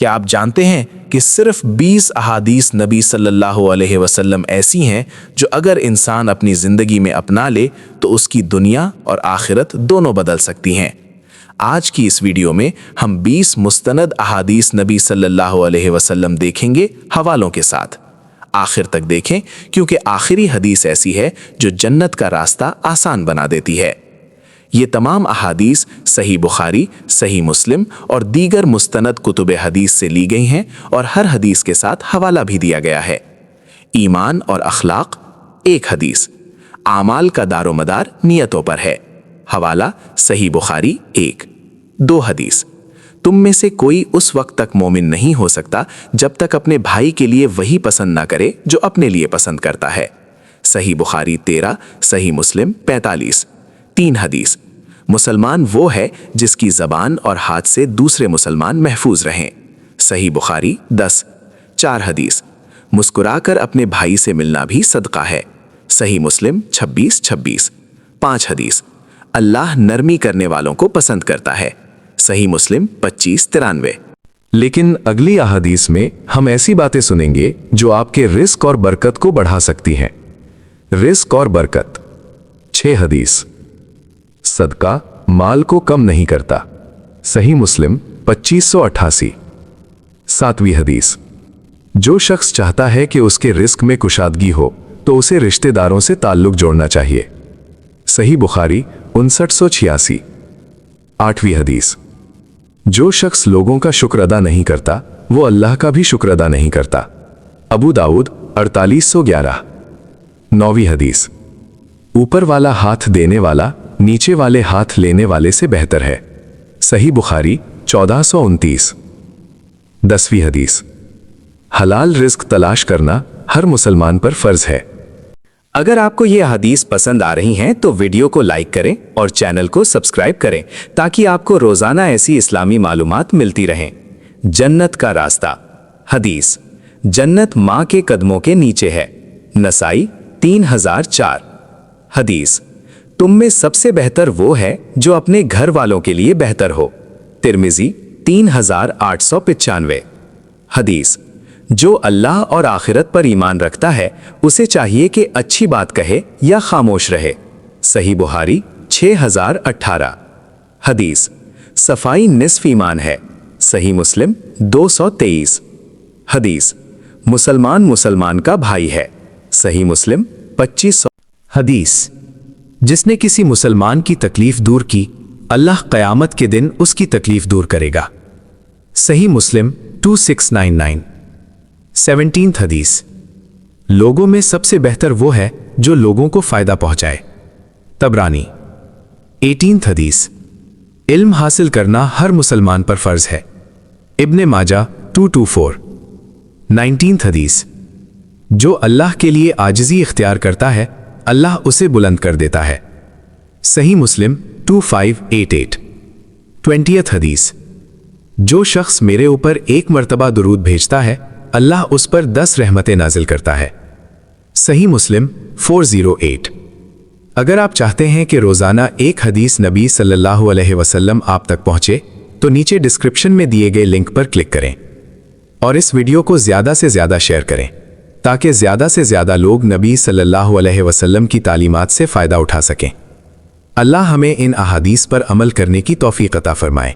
کیا آپ جانتے ہیں کہ صرف 20 احادیث نبی صلی اللہ علیہ وسلم ایسی ہیں جو اگر انسان اپنی زندگی میں اپنا لے تو اس کی دنیا اور آخرت دونوں بدل سکتی ہیں۔ آج کی اس ویڈیو میں ہم 20 مستند احادیث نبی صلی اللہ علیہ وسلم دیکھیں گے حوالوں کے ساتھ۔ آخر تک دیکھیں کیونکہ آخری حدیث ایسی ہے جو جنت کا راستہ آسان بنا دیتی ہے۔ یہ تمام احادیث صحیح بخاری، صحیح مسلم اور دیگر مستند کتب حدیث سے لی گئی ہیں اور ہر حدیث کے ساتھ حوالہ بھی دیا گیا ہے۔ ایمان اور اخلاق ایک حدیث، اعمال کا دار و مدار نیتوں پر ہے، حوالہ صحیح بخاری 2 حدیث، تم میں سے کوئی اس وقت تک مومن نہیں ہو سکتا جب تک اپنے بھائی کے لیے وہی پسند نہ کرے جو اپنے لیے پسند کرتا ہے، صحیح بخاری 13، صحیح مسلم 45۔ 3 حدیث، مسلمان وہ ہے جس کی زبان اور ہاتھ سے دوسرے مسلمان محفوظ رہیں، صحیح بخاری 10۔ 4 حدیث، مسکرا کر اپنے بھائی سے ملنا بھی صدقہ ہے، صحیح مسلم 26۔ 5 حدیث، اللہ نرمی کرنے والوں کو پسند کرتا ہے، صحیح مسلم 2593۔ لیکن اگلی احادیث میں ہم ایسی باتیں سنیں گے جو آپ کے رزق اور برکت کو بڑھا سکتی ہیں۔ رزق اور برکت 6 حدیث، صدقہ مال کو کم نہیں کرتا، صحیح مسلم 2588۔ 7ویں حدیث، جو شخص چاہتا ہے کہ اس کے رزق میں کشادگی ہو تو اسے رشتہ داروں سے تعلق جوڑنا چاہیے، صحیح بخاری 5986۔ 8ویں حدیث، جو شخص لوگوں کا شکر ادا نہیں کرتا وہ اللہ کا بھی شکر ادا نہیں کرتا، ابو داؤد 4811۔ 9ویں حدیث، اوپر والا ہاتھ دینے والا نیچے والے ہاتھ لینے والے سے بہتر ہے، صحیح بخاری 1429۔ 10ویں حدیث، حلال رزق تلاش کرنا ہر مسلمان پر فرض ہے۔ اگر آپ کو یہ حدیث پسند آ رہی ہیں تو ویڈیو کو لائک کریں اور چینل کو سبسکرائب کریں تاکہ آپ کو روزانہ ایسی اسلامی معلومات ملتی رہیں۔ جنت کا راستہ حدیث، جنت ماں کے قدموں کے نیچے ہے، نسائی 3004۔ حدیث، تم میں سب سے بہتر وہ ہے جو اپنے گھر والوں کے لیے بہتر ہو، ترمذی 3895۔ حدیث، جو اللہ اور آخرت پر ایمان رکھتا ہے اسے چاہیے کہ اچھی بات کہے یا خاموش رہے، صحیح بخاری 6018۔ حدیث، صفائی نصف ایمان ہے، صحیح مسلم 223۔ حدیث، مسلمان کا بھائی ہے، صحیح مسلم 2500۔ حدیث، جس نے کسی مسلمان کی تکلیف دور کی اللہ قیامت کے دن اس کی تکلیف دور کرے گا، صحیح مسلم 2699۔ 17 حدیث، لوگوں میں سب سے بہتر وہ ہے جو لوگوں کو فائدہ پہنچائے، طبرانی۔ 18 حدیث، علم حاصل کرنا ہر مسلمان پر فرض ہے، ابن ماجہ 224۔ 19 حدیث، جو اللہ کے لیے عاجزی اختیار کرتا ہے اللہ اسے بلند کر دیتا ہے، صحیح مسلم 2588۔ 20 حدیث، جو شخص میرے اوپر 1 مرتبہ درود بھیجتا ہے اللہ اس پر 10 رحمتیں نازل کرتا ہے، صحیح مسلم 408۔ اگر آپ چاہتے ہیں کہ روزانہ ایک حدیث نبی صلی اللہ علیہ وسلم آپ تک پہنچے تو نیچے ڈسکرپشن میں دیے گئے لنک پر کلک کریں اور اس ویڈیو کو زیادہ سے زیادہ شیئر کریں تاکہ زیادہ سے زیادہ لوگ نبی صلی اللہ علیہ وسلم کی تعلیمات سے فائدہ اٹھا سکیں۔ اللہ ہمیں ان احادیث پر عمل کرنے کی توفیق عطا فرمائے۔